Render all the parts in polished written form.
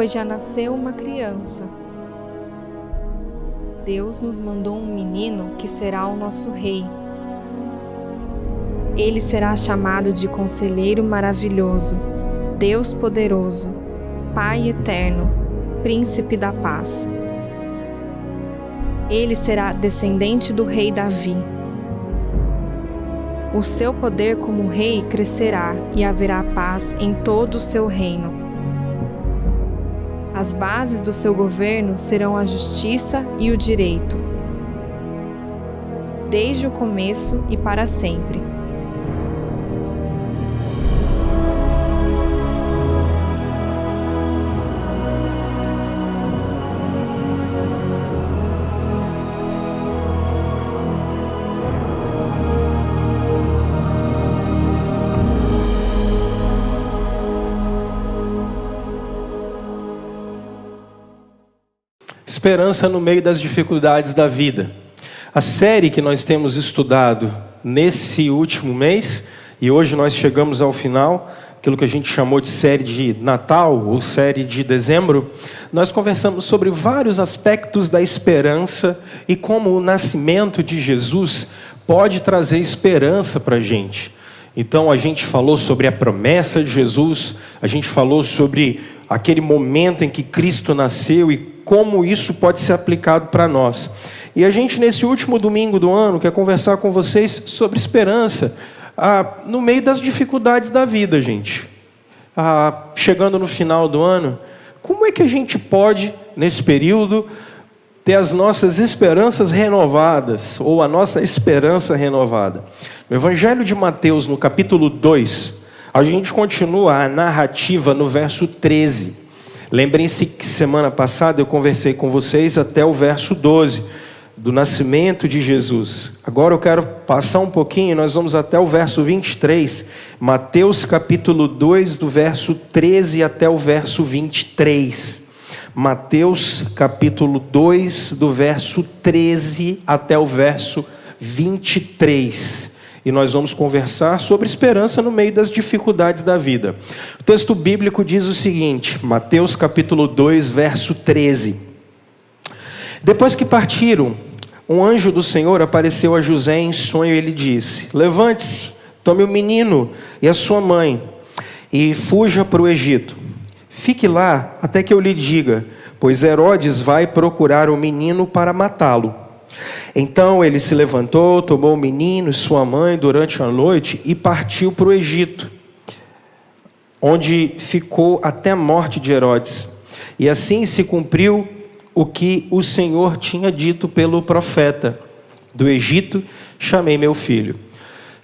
pois já nasceu uma criança. Deus nos mandou um menino que será o nosso rei. Ele será chamado de Conselheiro Maravilhoso, Deus Poderoso, Pai Eterno, Príncipe da Paz. Ele será descendente do rei Davi. O seu poder como rei crescerá e haverá paz em todo o seu reino. As bases do seu governo serão a justiça e o direito, desde o começo e para sempre. Esperança no meio das dificuldades da vida. A série que nós temos estudado nesse último mês, e hoje nós chegamos ao final, aquilo que a gente chamou de série de Natal, ou série de dezembro, nós conversamos sobre vários aspectos da esperança e como o nascimento de Jesus pode trazer esperança para a gente. Então a gente falou sobre a promessa de Jesus, a gente falou sobre aquele momento em que Cristo nasceu e como isso pode ser aplicado para nós. E a gente, nesse último domingo do ano, quer conversar com vocês sobre esperança no meio das dificuldades da vida, gente. Chegando no final do ano, como é que a gente pode, nesse período, ter as nossas esperanças renovadas, ou a nossa esperança renovada? No Evangelho de Mateus, no capítulo 2, a gente continua a narrativa no verso 13. Lembrem-se que semana passada eu conversei com vocês até o verso 12, do nascimento de Jesus. Agora eu quero passar um pouquinho, nós vamos até o verso 23, Mateus capítulo 2, do verso 13 até o verso 23. Mateus capítulo 2, do verso 13 até o verso 23. E nós vamos conversar sobre esperança no meio das dificuldades da vida. O texto bíblico diz o seguinte, Mateus capítulo 2, verso 13. Depois que partiram, um anjo do Senhor apareceu a José em sonho e ele disse: levante-se, tome o menino e a sua mãe e fuja para o Egito. Fique lá até que eu lhe diga, pois Herodes vai procurar o menino para matá-lo. Então ele se levantou, tomou o menino e sua mãe durante a noite e partiu para o Egito, onde ficou até a morte de Herodes. E assim se cumpriu o que o Senhor tinha dito pelo profeta: do Egito chamei meu filho.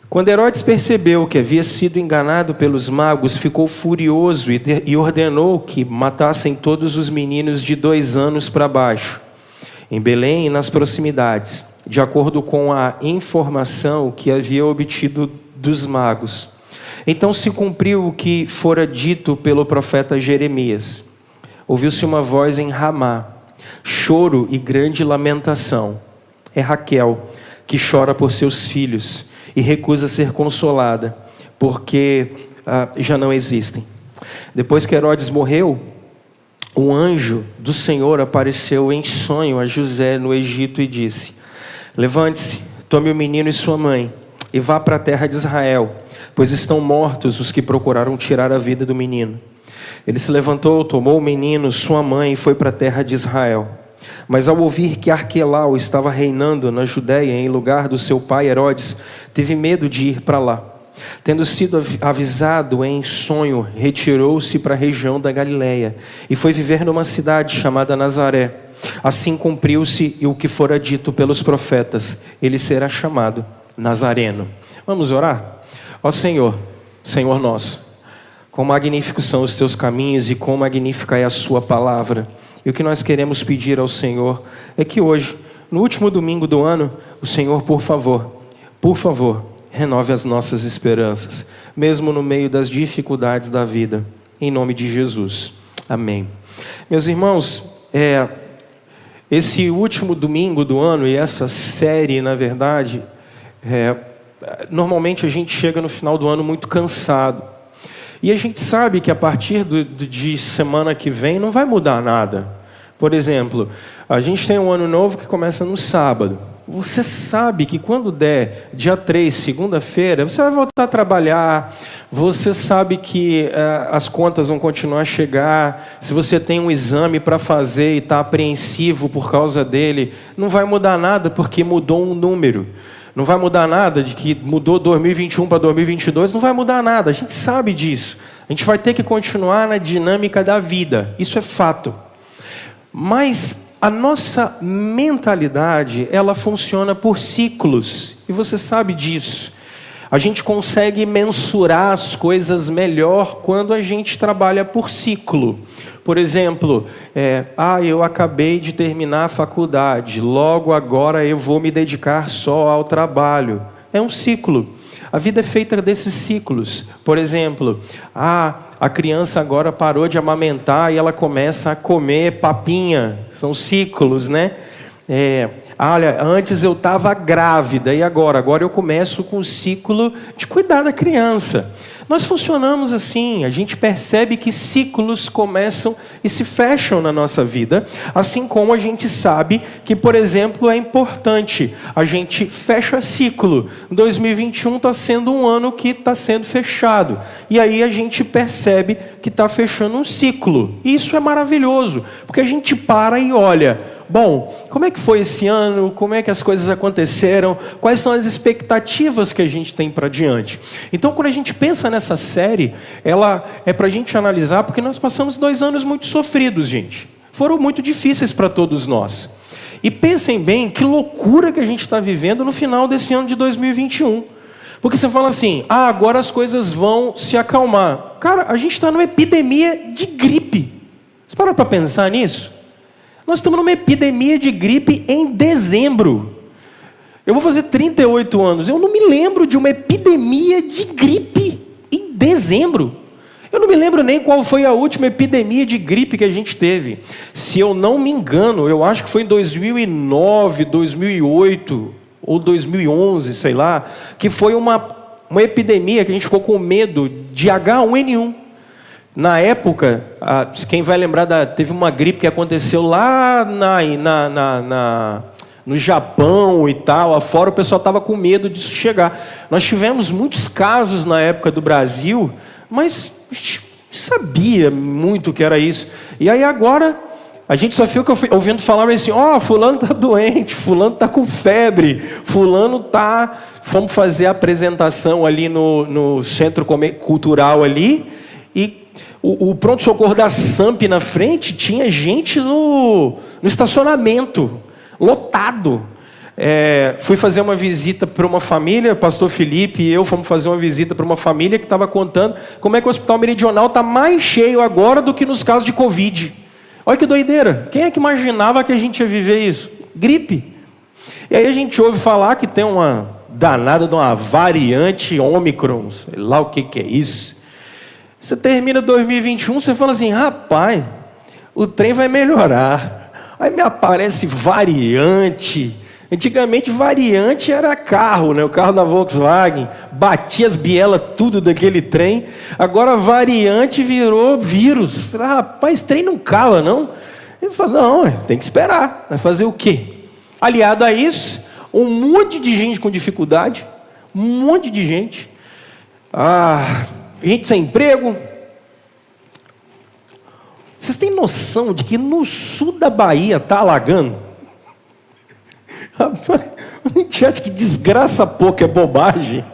Quando Herodes percebeu que havia sido enganado pelos magos, ficou furioso e ordenou que matassem todos os meninos de 2 anos para baixo, em Belém e nas proximidades, de acordo com a informação que havia obtido dos magos. Então se cumpriu o que fora dito pelo profeta Jeremias. Ouviu-se uma voz em Ramá, choro e grande lamentação. É Raquel, que chora por seus filhos e recusa ser consolada, porque já não existem. Depois que Herodes morreu, um anjo do Senhor apareceu em sonho a José no Egito e disse: levante-se, tome o menino e sua mãe e vá para a terra de Israel, pois estão mortos os que procuraram tirar a vida do menino. Ele se levantou, tomou o menino, sua mãe e foi para a terra de Israel. Mas ao ouvir que Arquelau estava reinando na Judéia em lugar do seu pai Herodes, teve medo de ir para lá. Tendo sido avisado em sonho, retirou-se para a região da Galileia e foi viver numa cidade chamada Nazaré. Assim cumpriu-se o que fora dito pelos profetas: ele será chamado Nazareno. Vamos orar? Ó Senhor, Senhor nosso, quão magníficos são os teus caminhos e quão magnífica é a sua palavra. E o que nós queremos pedir ao Senhor é que hoje, no último domingo do ano, o Senhor, por favor, renove as nossas esperanças, mesmo no meio das dificuldades da vida, em nome de Jesus. Amém. Meus irmãos, esse último domingo do ano e essa série, na verdade, normalmente a gente chega no final do ano muito cansado. E a gente sabe que a partir de semana que vem não vai mudar nada. Por exemplo, a gente tem um ano novo que começa no sábado. Você sabe que quando der dia 3, segunda-feira, você vai voltar a trabalhar. Você sabe que as contas vão continuar a chegar. Se você tem um exame para fazer e está apreensivo por causa dele, não vai mudar nada porque mudou um número. Não vai mudar nada de que mudou 2021 para 2022, não vai mudar nada. A gente sabe disso. A gente vai ter que continuar na dinâmica da vida. Isso é fato. Mas a nossa mentalidade, ela funciona por ciclos. E você sabe disso. A gente consegue mensurar as coisas melhor quando a gente trabalha por ciclo. Por exemplo, eu acabei de terminar a faculdade, logo agora eu vou me dedicar só ao trabalho. É um ciclo. A vida é feita desses ciclos. Por exemplo, a criança agora parou de amamentar e ela começa a comer papinha. São ciclos, né? Olha, antes eu estava grávida e agora eu começo com o ciclo de cuidar da criança. Nós funcionamos assim, a gente percebe que ciclos começam e se fecham na nossa vida, assim como a gente sabe que, por exemplo, é importante, a gente fecha ciclo. 2021 está sendo um ano que está sendo fechado, e aí a gente percebe que está fechando um ciclo, e isso é maravilhoso, porque a gente para e olha, bom, como é que foi esse ano? Como é que as coisas aconteceram? Quais são as expectativas que a gente tem para diante? Então, quando a gente pensa nessa série, ela é para a gente analisar, porque nós passamos 2 anos muito sofridos, gente. Foram muito difíceis para todos nós. E pensem bem, que loucura que a gente está vivendo no final desse ano de 2021. Porque você fala assim, agora as coisas vão se acalmar. Cara, a gente está numa epidemia de gripe. Você parou para pensar nisso? Nós estamos numa epidemia de gripe em dezembro. Eu vou fazer 38 anos. Eu não me lembro de uma epidemia de gripe em dezembro. Eu não me lembro nem qual foi a última epidemia de gripe que a gente teve. Se eu não me engano, eu acho que foi em 2009, 2008 ou 2011, sei lá, que foi uma epidemia que a gente ficou com medo de H1N1. Na época, quem vai lembrar, teve uma gripe que aconteceu lá no Japão e tal, afora o pessoal estava com medo disso chegar. Nós tivemos muitos casos na época do Brasil, mas a gente sabia muito que era isso. E aí agora, a gente só fica ouvindo falar assim, fulano está doente, fulano está com febre, fulano está... Fomos fazer a apresentação ali no centro cultural ali, e o pronto-socorro da SAMP na frente tinha gente no estacionamento, lotado. Fui fazer uma visita para uma família, o pastor Felipe e eu fomos fazer uma visita para uma família que estava contando como é que o Hospital Meridional está mais cheio agora do que nos casos de Covid. Olha que doideira, quem é que imaginava que a gente ia viver isso? Gripe. E aí a gente ouve falar que tem uma danada de uma variante Ômicron, sei lá o que é isso. Você termina 2021, você fala assim, rapaz, o trem vai melhorar. Aí me aparece variante. Antigamente variante era carro, né? O carro da Volkswagen, batia as bielas tudo daquele trem. Agora variante virou vírus. Falei, rapaz, trem não cala, não? Ele falou, não, tem que esperar. Vai fazer o quê? Aliado a isso, um monte de gente com dificuldade, um monte de gente. Gente sem emprego. Vocês têm noção de que no sul da Bahia está alagando? Rapaz, a gente acha que desgraça pouco é bobagem.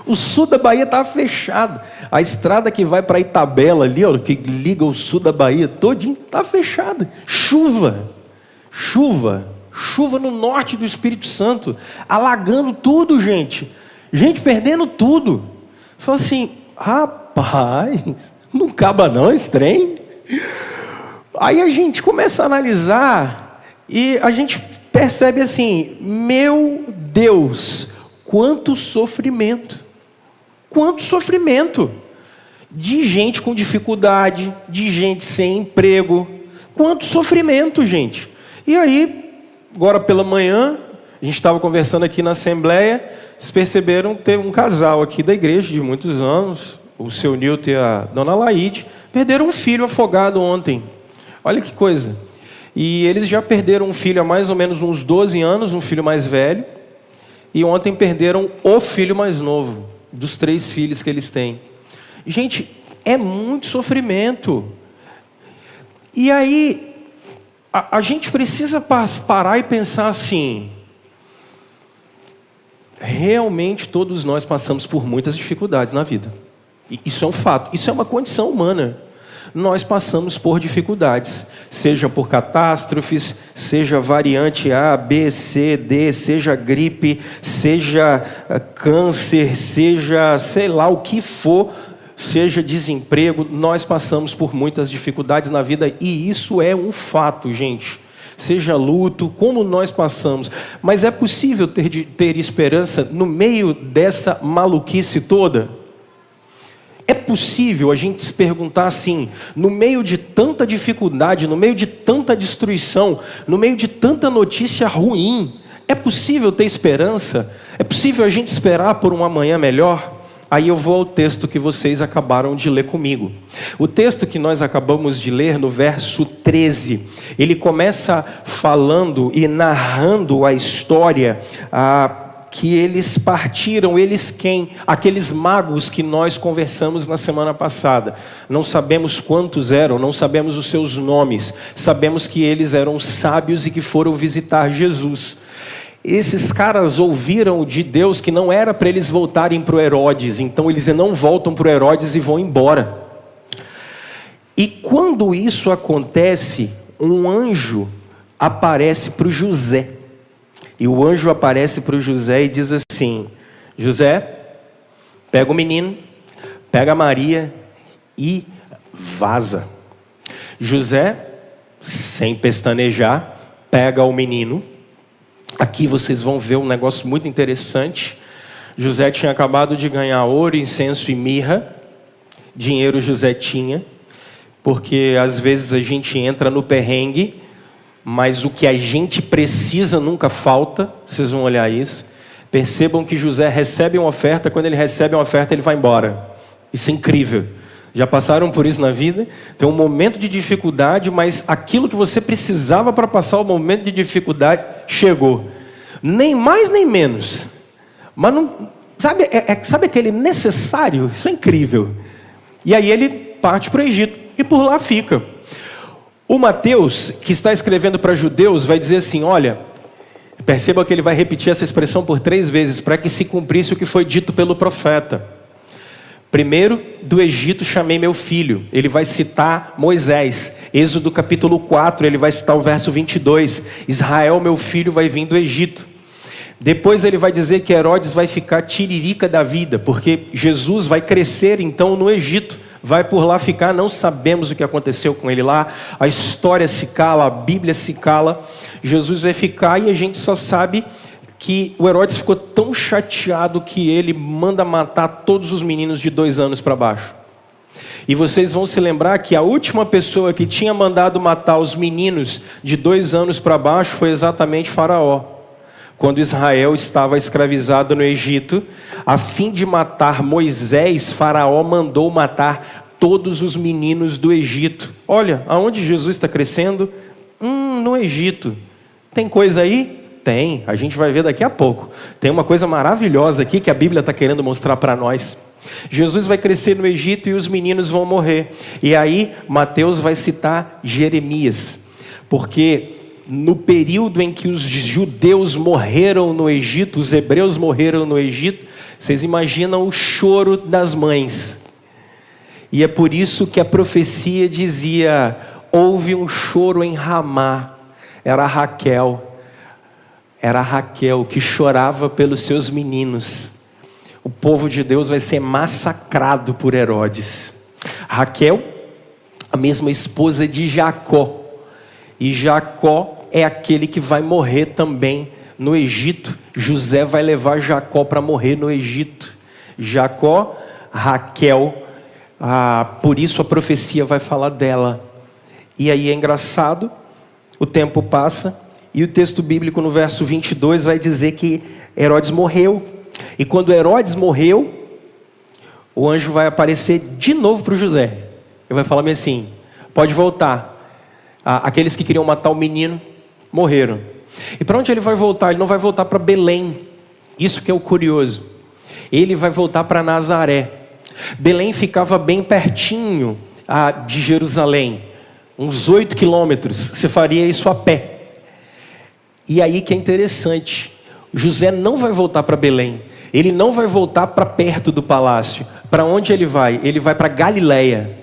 O sul da Bahia está fechado. A estrada que vai para Itabela ali, que liga o sul da Bahia todinho, está fechada. Chuva no norte do Espírito Santo, alagando tudo, gente. Gente perdendo tudo. Fala assim, rapaz, não acaba não esse trem. Aí a gente começa a analisar e a gente percebe assim, meu Deus, quanto sofrimento de gente com dificuldade, de gente sem emprego, quanto sofrimento, gente. E aí, agora pela manhã, a gente estava conversando aqui na Assembleia, vocês perceberam, teve um casal aqui da igreja de muitos anos, o seu Nilton e a dona Laide, perderam um filho afogado ontem. Olha que coisa. E eles já perderam um filho há mais ou menos uns 12 anos, um filho mais velho. E ontem perderam o filho mais novo, dos 3 filhos que eles têm. Gente, é muito sofrimento. E aí, a gente precisa parar e pensar assim: realmente todos nós passamos por muitas dificuldades na vida. Isso é um fato, isso é uma condição humana. Nós passamos por dificuldades, seja por catástrofes, seja variante A, B, C, D, seja gripe, seja câncer, seja sei lá o que for, seja desemprego, nós passamos por muitas dificuldades na vida e isso é um fato, gente. Seja luto, como nós passamos. Mas é possível ter esperança no meio dessa maluquice toda? É possível a gente se perguntar assim, no meio de tanta dificuldade, no meio de tanta destruição, no meio de tanta notícia ruim, é possível ter esperança? É possível a gente esperar por um amanhã melhor? Aí eu vou ao texto que vocês acabaram de ler comigo. O texto que nós acabamos de ler no verso 13, ele começa falando e narrando a história que eles partiram, eles quem? Aqueles magos que nós conversamos na semana passada. Não sabemos quantos eram, não sabemos os seus nomes. Sabemos que eles eram sábios e que foram visitar Jesus. Esses caras ouviram de Deus que não era para eles voltarem para o Herodes. Então eles não voltam para o Herodes e vão embora. E quando isso acontece, um anjo aparece para o José. E o anjo aparece para o José e diz assim: José, pega o menino, pega a Maria e vaza. José, sem pestanejar, pega o menino. Aqui vocês vão ver um negócio muito interessante. José tinha acabado de ganhar ouro, incenso e mirra. Dinheiro José tinha, porque às vezes a gente entra no perrengue, mas o que a gente precisa nunca falta. Vocês vão olhar isso. Percebam que José recebe uma oferta. Quando ele recebe uma oferta, ele vai embora. Isso é incrível. Já passaram por isso na vida? Tem um momento de dificuldade, mas aquilo que você precisava para passar o momento de dificuldade chegou. Nem mais nem menos. Mas não, sabe, sabe aquele necessário? Isso é incrível. E aí ele parte para o Egito e por lá fica. O Mateus, que está escrevendo para judeus, vai dizer assim, olha, perceba que ele vai repetir essa expressão por 3 vezes, para que se cumprisse o que foi dito pelo profeta. Primeiro, do Egito chamei meu filho. Ele vai citar Moisés. Êxodo capítulo 4, ele vai citar o verso 22. Israel, meu filho, vai vir do Egito. Depois ele vai dizer que Herodes vai ficar tiririca da vida, porque Jesus vai crescer então no Egito. Vai por lá ficar, não sabemos o que aconteceu com ele lá. A história se cala, a Bíblia se cala. Jesus vai ficar e a gente só sabe que o Herodes ficou tão chateado que ele manda matar todos os meninos de 2 anos para baixo. E vocês vão se lembrar que a última pessoa que tinha mandado matar os meninos de 2 anos para baixo foi exatamente Faraó. Quando Israel estava escravizado no Egito, a fim de matar Moisés, Faraó mandou matar todos os meninos do Egito. Olha, aonde Jesus está crescendo? No Egito. Tem coisa aí? Tem, a gente vai ver daqui a pouco. Tem uma coisa maravilhosa aqui que a Bíblia está querendo mostrar para nós. Jesus vai crescer no Egito e os meninos vão morrer. E aí Mateus vai citar Jeremias, porque no período em que os judeus morreram no Egito, os hebreus morreram no Egito, vocês imaginam o choro das mães. E é por isso que a profecia dizia, houve um choro em Ramá. Era Raquel que chorava pelos seus meninos. O povo de Deus vai ser massacrado por Herodes. Raquel, a mesma esposa de Jacó. E Jacó é aquele que vai morrer também no Egito. José vai levar Jacó para morrer no Egito. Jacó, Raquel, por isso a profecia vai falar dela. E aí é engraçado, o tempo passa, e o texto bíblico no verso 22 vai dizer que Herodes morreu. E quando Herodes morreu, o anjo vai aparecer de novo para o José. Ele vai falar assim: pode voltar. Aqueles que queriam matar o menino morreram. E para onde ele vai voltar? Ele não vai voltar para Belém. Isso que é o curioso. Ele vai voltar para Nazaré. Belém ficava bem pertinho de Jerusalém, uns 8 quilômetros. Você faria isso a pé. E aí que é interessante, José não vai voltar para Belém. Ele não vai voltar para perto do palácio. Para onde ele vai? Ele vai para Galileia.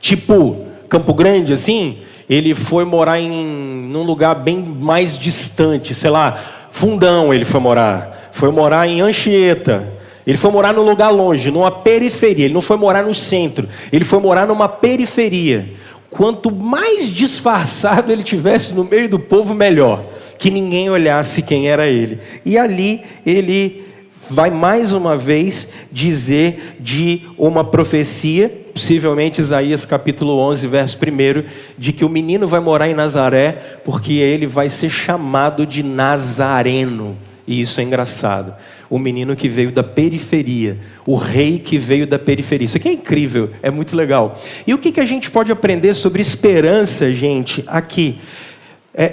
Tipo Campo Grande, assim. Ele foi morar num lugar bem mais distante, sei lá, Fundão ele foi morar em Anchieta, ele foi morar num lugar longe, numa periferia, ele não foi morar no centro, ele foi morar numa periferia. Quanto mais disfarçado ele tivesse no meio do povo, melhor, que ninguém olhasse quem era ele. E ali ele vai mais uma vez dizer de uma profecia, possivelmente Isaías capítulo 11, verso 1, de que o menino vai morar em Nazaré, porque ele vai ser chamado de Nazareno. E isso é engraçado. O menino que veio da periferia, o rei que veio da periferia. Isso aqui é incrível, é muito legal. E o que a gente pode aprender sobre esperança, gente, aqui?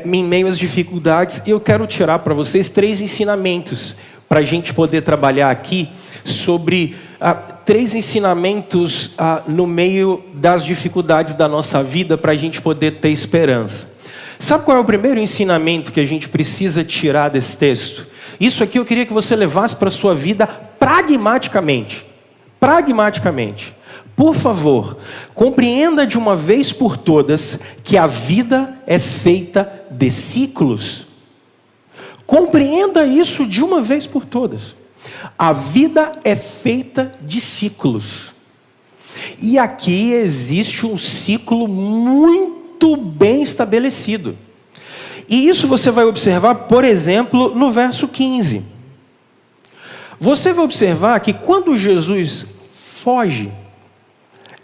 Em meio às dificuldades, eu quero tirar para vocês 3 ensinamentos, para a gente poder trabalhar aqui sobre 3 ensinamentos no meio das dificuldades da nossa vida, para a gente poder ter esperança. Sabe qual é o primeiro ensinamento que a gente precisa tirar desse texto? Isso aqui eu queria que você levasse para a sua vida pragmaticamente. Pragmaticamente. Por favor, compreenda de uma vez por todas que a vida é feita de ciclos. Compreenda isso de uma vez por todas. A vida é feita de ciclos. E aqui existe um ciclo muito bem estabelecido. E isso você vai observar, por exemplo, no verso 15. Você vai observar que quando Jesus foge,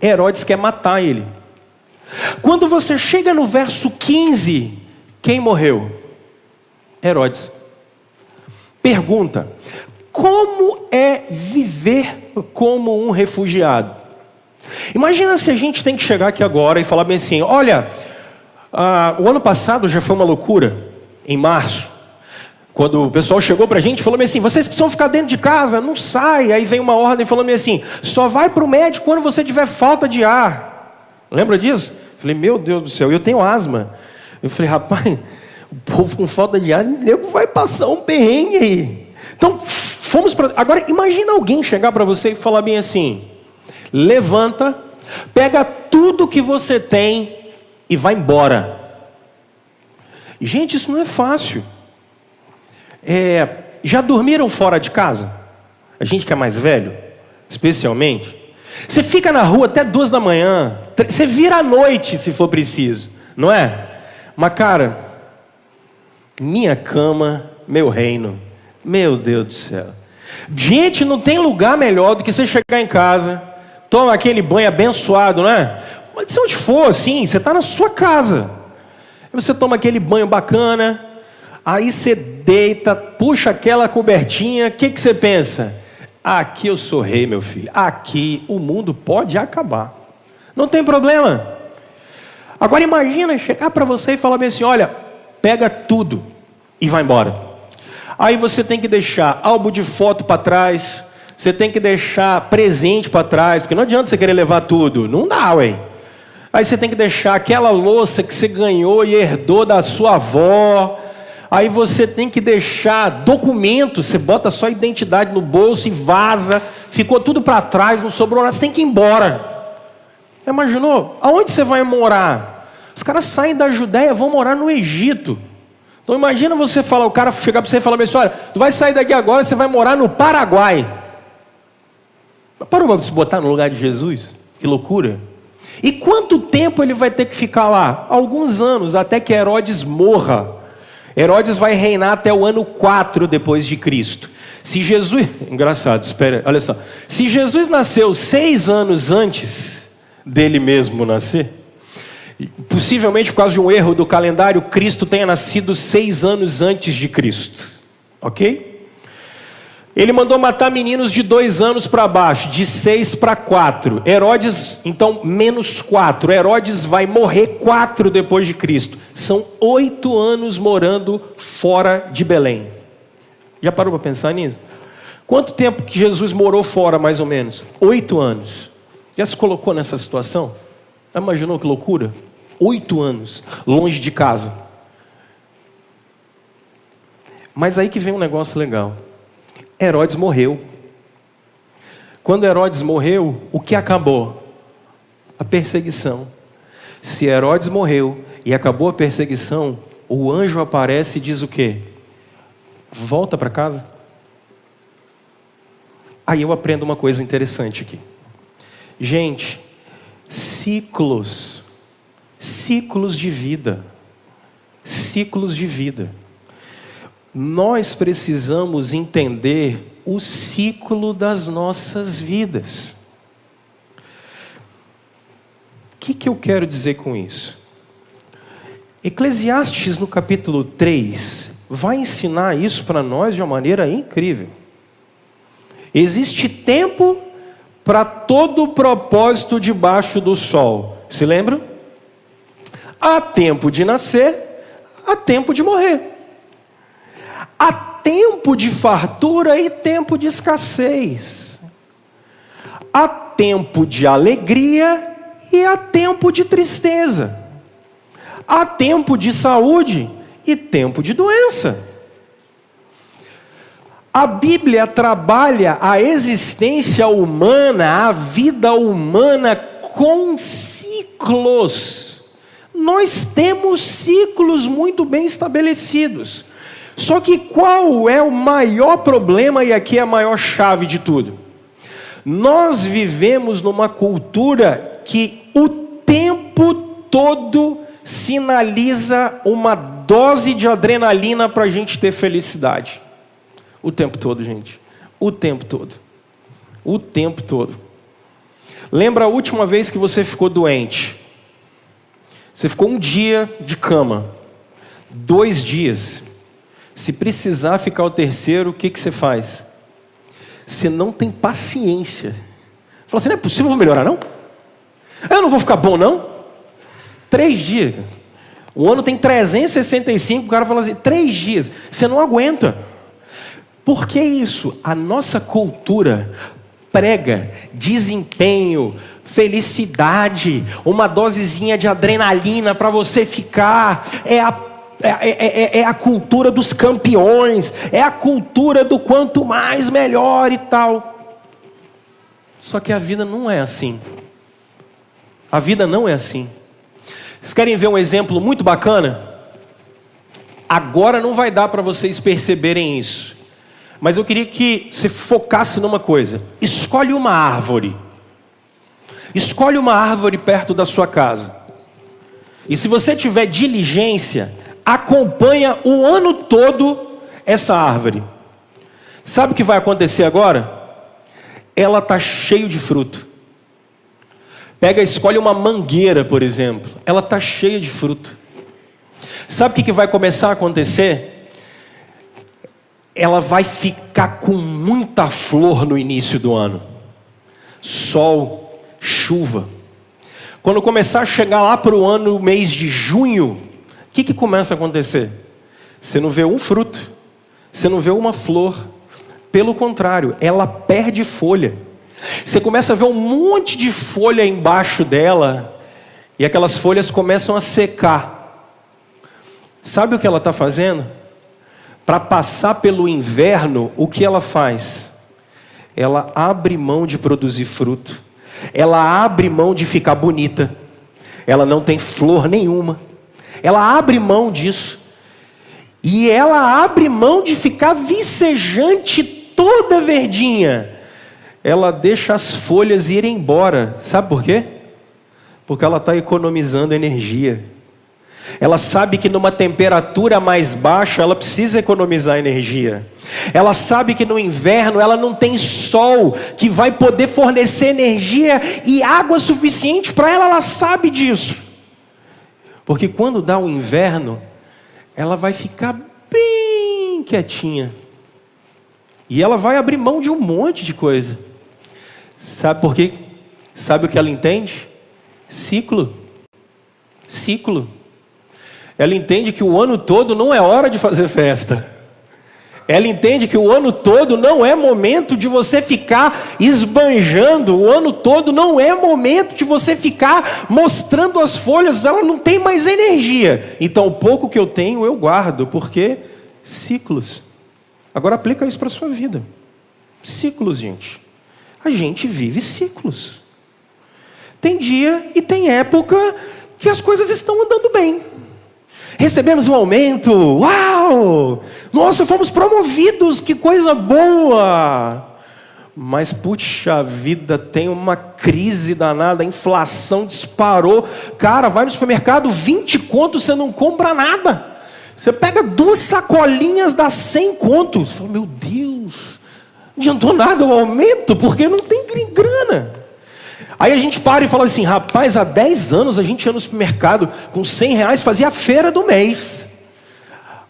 Herodes quer matar ele. Quando você chega no verso 15, quem morreu? Herodes. Pergunta: como é viver como um refugiado? Imagina se a gente tem que chegar aqui agora e falar bem assim: olha, o ano passado já foi uma loucura, em março, quando o pessoal chegou pra gente e falou assim: vocês precisam ficar dentro de casa, não sai. Aí vem uma ordem falando assim: só vai pro médico quando você tiver falta de ar. Lembra disso? Falei: meu Deus do céu, eu tenho asma. Eu falei: rapaz, o povo com falta de ar, o nego vai passar um perrengue aí. Então, fomos para... Agora, imagina alguém chegar para você e falar bem assim: levanta, pega tudo que você tem e vai embora. Gente, isso não é fácil. Já dormiram fora de casa? A gente que é mais velho, especialmente. Você fica na rua até 2 da manhã, você vira à noite se for preciso, não é? Mas cara, minha cama, meu reino. Meu Deus do céu. Gente, não tem lugar melhor do que você chegar em casa, toma aquele banho abençoado, não é? Mas se onde for assim, você está na sua casa. Aí você toma aquele banho bacana, aí você deita, puxa aquela cobertinha, o que você pensa? Aqui eu sou rei, meu filho. Aqui o mundo pode acabar. Não tem problema. Agora imagina chegar para você e falar bem assim: olha, pega tudo e vai embora. Aí você tem que deixar álbum de foto para trás, você tem que deixar presente para trás, porque não adianta você querer levar tudo, não dá, ué. Aí você tem que deixar aquela louça que você ganhou e herdou da sua avó. Aí você tem que deixar documento, você bota só a identidade no bolso e vaza, ficou tudo para trás, não sobrou nada, você tem que ir embora. Imaginou? Aonde você vai morar? Os caras saem da Judéia, vão morar no Egito. Então imagina você falar, o cara chegar para você e falar assim: olha, tu vai sair daqui agora, você vai morar no Paraguai. Parou para se botar no lugar de Jesus? Que loucura. E quanto tempo ele vai ter que ficar lá? Alguns anos, até que Herodes morra. Herodes vai reinar até o ano 4 depois de Cristo. Se Jesus... Engraçado, espera, olha só. Se Jesus nasceu 6 anos antes dele mesmo nascer, possivelmente por causa de um erro do calendário, Cristo tenha nascido 6 anos antes de Cristo. Ok? Ele mandou matar meninos de 2 anos para baixo, de 6 para 4. Herodes, então, -4. Herodes vai morrer 4 depois de Cristo. São 8 anos morando fora de Belém. Já parou para pensar nisso? Quanto tempo que Jesus morou fora, mais ou menos? 8 anos. Já se colocou nessa situação? Já imaginou que loucura? 8 anos, longe de casa. Mas aí que vem um negócio legal. Herodes morreu. Quando Herodes morreu, o que acabou? A perseguição. Se Herodes morreu e acabou a perseguição, o anjo aparece e diz o quê? Volta para casa. Aí eu aprendo uma coisa interessante aqui. Gente, ciclos de vida. Ciclos de vida. Nós precisamos entender o ciclo das nossas vidas. O que eu quero dizer com isso? Eclesiastes, no capítulo 3, vai ensinar isso para nós de uma maneira incrível. Existe tempo para todo propósito debaixo do sol. Se lembram? Há tempo de nascer, há tempo de morrer. Há tempo de fartura e tempo de escassez. Há tempo de alegria e há tempo de tristeza. Há tempo de saúde e tempo de doença. A Bíblia trabalha a existência humana, a vida humana com ciclos. Nós temos ciclos muito bem estabelecidos. Só que qual é o maior problema, e aqui é a maior chave de tudo? Nós vivemos numa cultura que o tempo todo sinaliza uma dose de adrenalina para a gente ter felicidade. O tempo todo, gente. O tempo todo. O tempo todo. Lembra a última vez que você ficou doente? Você ficou 1 dia de cama. 2 dias. Se precisar ficar o 3º, o que você faz? Você não tem paciência. Fala assim, não é possível, eu vou melhorar não? Eu não vou ficar bom não? 3 dias. O ano tem 365, o cara fala assim, 3 dias. Você não aguenta. Por que isso? A nossa cultura prega desempenho, felicidade, uma dosezinha de adrenalina para você ficar. É a cultura dos campeões, é a cultura do quanto mais melhor e tal. Só que a vida não é assim. A vida não é assim. Vocês querem ver um exemplo muito bacana? Agora não vai dar para vocês perceberem isso. Mas eu queria que você focasse numa coisa. Escolhe uma árvore. Escolhe uma árvore perto da sua casa. E se você tiver diligência, acompanha o ano todo essa árvore. Sabe o que vai acontecer agora? Ela está cheia de fruto. Escolhe uma mangueira, por exemplo. Ela está cheia de fruto. Sabe o que vai começar a acontecer? Ela vai ficar com muita flor no início do ano. Sol, chuva. Quando começar a chegar lá para o ano, o mês de junho, o que começa a acontecer? Você não vê um fruto, você não vê uma flor. Pelo contrário, ela perde folha. Você começa a ver um monte de folha embaixo dela, e aquelas folhas começam a secar. Sabe o que ela está fazendo? Para passar pelo inverno, o que ela faz? Ela abre mão de produzir fruto. Ela abre mão de ficar bonita. Ela não tem flor nenhuma. Ela abre mão disso. E ela abre mão de ficar vicejante, toda verdinha. Ela deixa as folhas irem embora. Sabe por quê? Porque ela está economizando energia. Ela sabe que numa temperatura mais baixa ela precisa economizar energia. Ela sabe que no inverno ela não tem sol que vai poder fornecer energia e água suficiente para ela. Ela sabe disso. Porque quando dá o inverno, ela vai ficar bem quietinha. E ela vai abrir mão de um monte de coisa. Sabe por quê? Sabe o que ela entende? Ciclo. Ciclo. Ela entende que o ano todo não é hora de fazer festa. Ela entende que o ano todo não é momento de você ficar esbanjando. O ano todo não é momento de você ficar mostrando as folhas. Ela não tem mais energia. Então, o pouco que eu tenho, eu guardo. Porque ciclos. Agora aplica isso para a sua vida. Ciclos, gente. A gente vive ciclos. Tem dia e tem época que as coisas estão andando bem. Recebemos um aumento. Uau! Nossa, fomos promovidos, que coisa boa! Mas, puxa vida, tem uma crise danada, a inflação disparou. Cara, vai no supermercado, 20 contos, você não compra nada. Você pega 2 sacolinhas, dá 100 contos. Você fala, meu Deus, não adiantou nada o aumento, porque não tem grana. Aí a gente para e fala assim, rapaz, há 10 anos a gente ia no supermercado com R$100, fazia a feira do mês.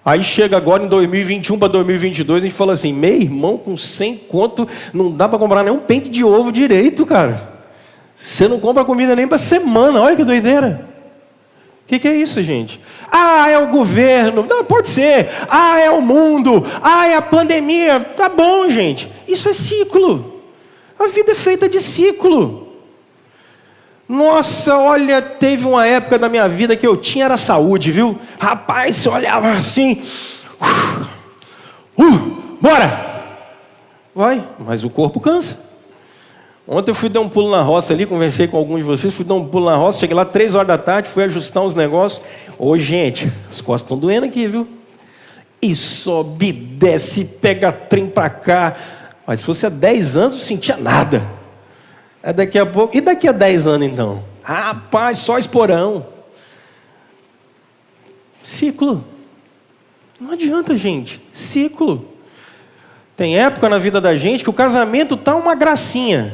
Aí chega agora em 2021 para 2022, a gente fala assim, meu irmão, com 100 conto, não dá para comprar nem um pente de ovo direito, cara. Você não compra comida nem para semana, olha que doideira. O que é isso, gente? Ah, é o governo. Não, pode ser. Ah, é o mundo. Ah, é a pandemia. Tá bom, gente. Isso é ciclo. A vida é feita de ciclo. Nossa, olha, teve uma época da minha vida que eu tinha era saúde, viu? Rapaz, você olhava assim. Bora! Vai, mas o corpo cansa. Ontem eu fui dar um pulo na roça ali, conversei com alguns de vocês, fui dar um pulo na roça, cheguei lá 3 horas da tarde, fui ajustar uns negócios. Ô, gente, as costas estão doendo aqui, viu? E sobe, desce, pega trem pra cá. Mas se fosse há 10 anos, eu não sentia nada. É daqui a pouco. E daqui a 10 anos, então? Rapaz, só esporão. Ciclo. Não adianta, gente. Ciclo. Tem época na vida da gente que o casamento tá uma gracinha.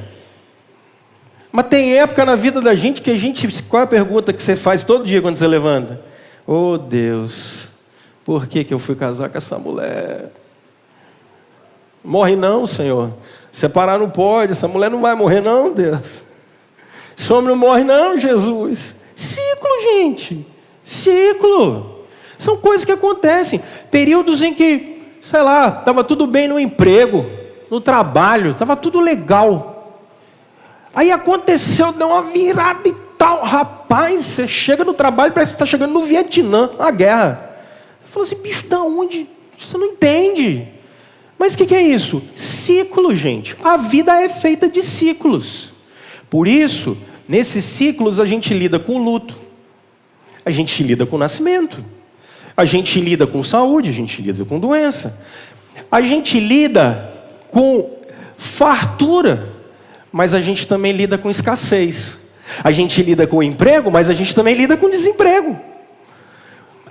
Mas tem época na vida da gente que a gente... Qual é a pergunta que você faz todo dia quando você levanta? Oh, Deus, por que eu fui casar com essa mulher? Morre não, Senhor. Separar não pode, essa mulher não vai morrer não, Deus. Esse homem não morre não, Jesus. Ciclo, gente. Ciclo. São coisas que acontecem. Períodos em que, sei lá, estava tudo bem no emprego, no trabalho, estava tudo legal. Aí aconteceu, deu uma virada e tal. Rapaz, você chega no trabalho, parece que você está chegando no Vietnã, a guerra. Você fala assim, bicho, da onde? Você não entende. Mas o que é isso? Ciclo, gente. A vida é feita de ciclos. Por isso, nesses ciclos a gente lida com luto. A gente lida com nascimento. A gente lida com saúde, a gente lida com doença. A gente lida com fartura, mas a gente também lida com escassez. A gente lida com emprego, mas a gente também lida com desemprego.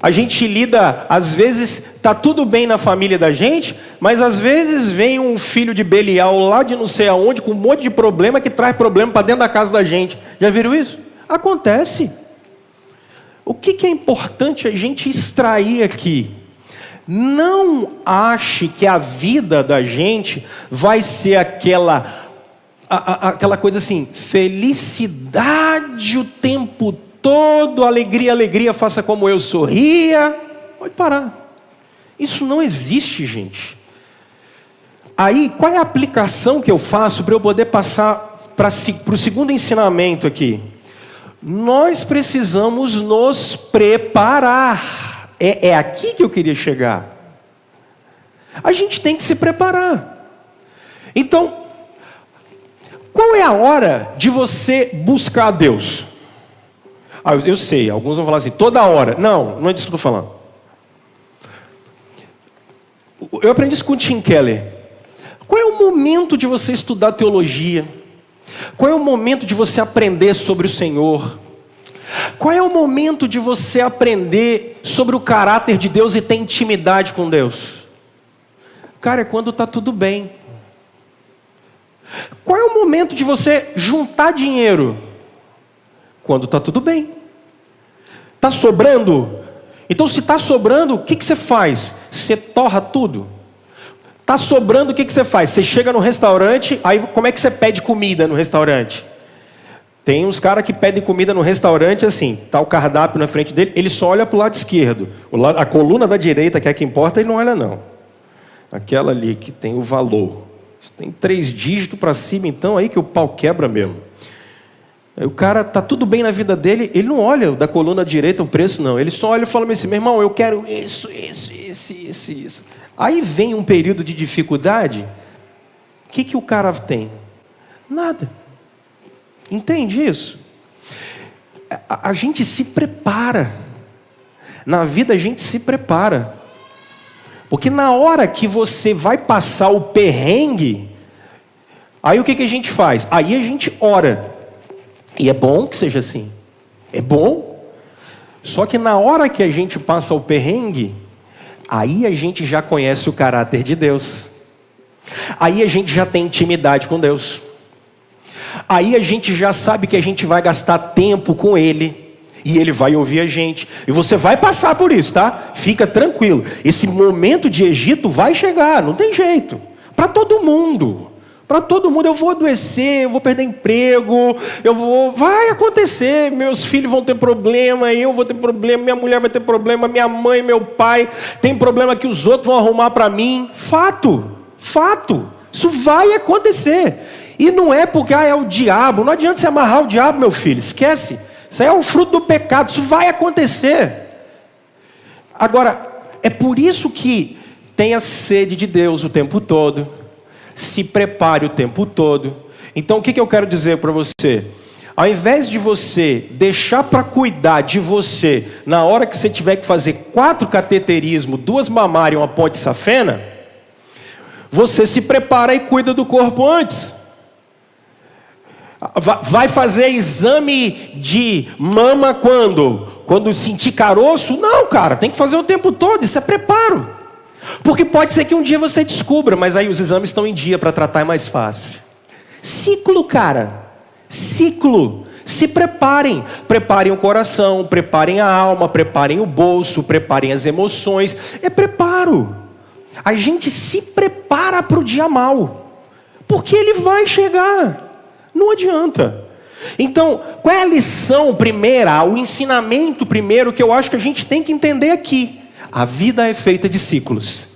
A gente lida, às vezes, está tudo bem na família da gente, mas às vezes vem um filho de Belial lá de não sei aonde, com um monte de problema, que traz problema para dentro da casa da gente. Já viram isso? Acontece. O que é importante a gente extrair aqui? Não ache que a vida da gente vai ser aquela coisa assim, felicidade o tempo todo, alegria, alegria, faça como eu sorria. Pode parar. Isso não existe, gente. Aí, qual é a aplicação que eu faço para eu poder passar para o segundo ensinamento aqui? Nós precisamos nos preparar. É aqui que eu queria chegar. A gente tem que se preparar. Então, qual é a hora de você buscar a Deus? Eu sei, alguns vão falar assim, toda hora. Não é disso que eu estou falando. Eu aprendi isso com o Tim Keller. Qual é o momento de você estudar teologia? Qual é o momento de você aprender sobre o Senhor? Qual é o momento de você aprender sobre o caráter de Deus e ter intimidade com Deus? Cara, é quando está tudo bem. Qual é o momento de você juntar dinheiro? Quando está tudo bem. Está sobrando? Então, se está sobrando, o que você faz? Você torra tudo. Tá sobrando, o que você faz? Você chega no restaurante, aí como é que você pede comida no restaurante? Tem uns caras que pedem comida no restaurante assim, tá o cardápio na frente dele, ele só olha para o lado esquerdo. A coluna da direita, que é a que importa, ele não olha não. Aquela ali que tem o valor. Se tem 3 dígitos para cima, então aí que o pau quebra mesmo. Aí o cara tá tudo bem na vida dele, ele não olha da coluna direita o preço não. Ele só olha e fala assim, meu irmão, eu quero isso. Aí vem um período de dificuldade, o que o cara tem? Nada. Entende isso? A gente se prepara. Na vida a gente se prepara. Porque na hora que você vai passar o perrengue, aí o que a gente faz? Aí a gente ora. E é bom que seja assim. É bom. Só que na hora que a gente passa o perrengue, aí a gente já conhece o caráter de Deus. Aí a gente já tem intimidade com Deus. Aí a gente já sabe que a gente vai gastar tempo com Ele. E Ele vai ouvir a gente. E você vai passar por isso, tá? Fica tranquilo. Esse momento de Egito vai chegar, não tem jeito. Para todo mundo. Para todo mundo. Eu vou adoecer, eu vou perder emprego, vai acontecer. Meus filhos vão ter problema, eu vou ter problema, minha mulher vai ter problema, minha mãe, meu pai tem problema que os outros vão arrumar para mim. Fato. Isso vai acontecer. E não é porque é o diabo. Não adianta você amarrar o diabo, meu filho. Esquece. Isso aí é o fruto do pecado. Isso vai acontecer. Agora, é por isso que tenha sede de Deus o tempo todo. Se prepare o tempo todo. Então, o que eu quero dizer para você? Ao invés de você deixar para cuidar de você, na hora que você tiver que fazer 4 cateterismos, 2 mamárias e uma ponte safena, você se prepara e cuida do corpo antes. Vai fazer exame de mama quando? Quando sentir caroço? Não, cara, tem que fazer o tempo todo, isso é preparo. Porque pode ser que um dia você descubra, mas aí os exames estão em dia para tratar, é mais fácil. Ciclo, cara. Ciclo. Se preparem. Preparem o coração, preparem a alma, preparem o bolso, preparem as emoções. É preparo. A gente se prepara para o dia mau. Porque ele vai chegar. Não adianta. Então, qual é a lição primeira, o ensinamento primeiro que eu acho que a gente tem que entender aqui? A vida é feita de ciclos.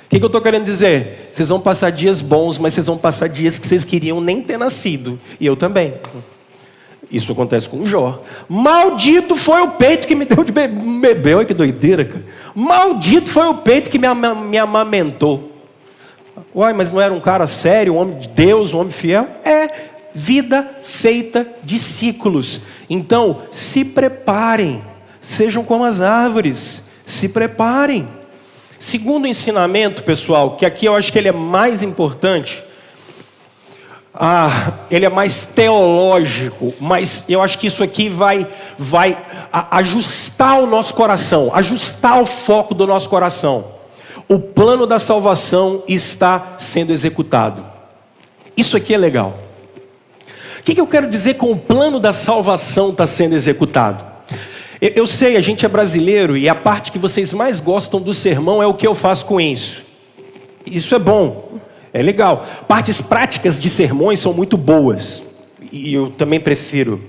O que eu estou querendo dizer? Vocês vão passar dias bons, mas vocês vão passar dias que vocês queriam nem ter nascido. E eu também. Isso acontece com o Jó. Maldito foi o peito que me deu de beber. Olha que doideira, cara. Maldito foi o peito que me amamentou. Uai, mas não era um cara sério, um homem de Deus, um homem fiel? É. Vida feita de ciclos. Então, se preparem. Sejam como as árvores. Se preparem. Segundo ensinamento, pessoal, que aqui eu acho que ele é mais importante. Ele é mais teológico, mas eu acho que isso aqui vai ajustar o nosso coração, ajustar o foco do nosso coração. O plano da salvação está sendo executado. Isso aqui é legal. O que eu quero dizer com o plano da salvação está sendo executado? Eu sei, a gente é brasileiro e a parte que vocês mais gostam do sermão é o que eu faço com isso. Isso é bom, é legal. Partes práticas de sermões são muito boas e eu também prefiro.